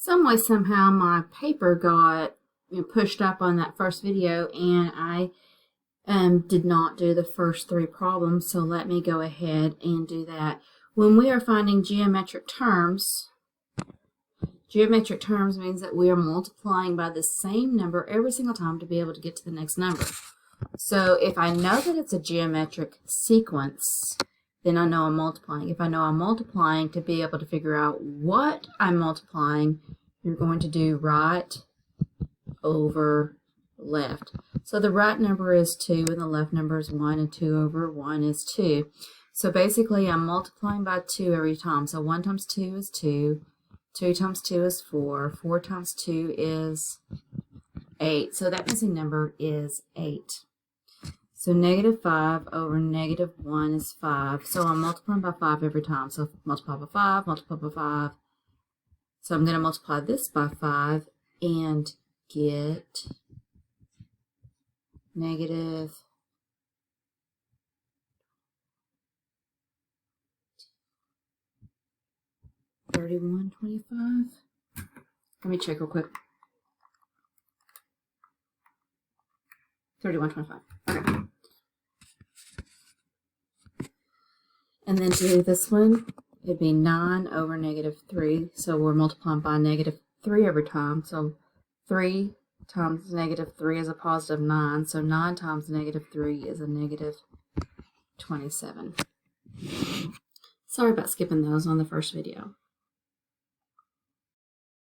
some way, somehow, my paper got pushed up on that first video, and I did not do the first 3 problems, so let me go ahead and do that. When we are finding geometric terms means that we are multiplying by the same number every single time to be able to get to the next number. So if I know that it's a geometric sequence, then I know I'm multiplying. If I know I'm multiplying, to be able to figure out what I'm multiplying, you're going to do right over left. So the right number is 2 and the left number is 1, and 2 over 1 is 2. So basically I'm multiplying by 2 every time. So 1 times 2 is 2, 2 times 2 is 4, 4 times 2 is 8. So that missing number is 8. So negative 5 over negative 1 is 5. So I'm multiplying by 5 every time. So multiply by 5, multiply by 5. So I'm going to multiply this by 5 and get negative 3125. Let me check real quick. 3125. Okay. And then to do this one, it'd be 9 over negative 3. So we're multiplying by negative 3 every time. So 3 times negative 3 is a positive 9. So 9 times negative 3 is a negative 27. Sorry about skipping those on the first video.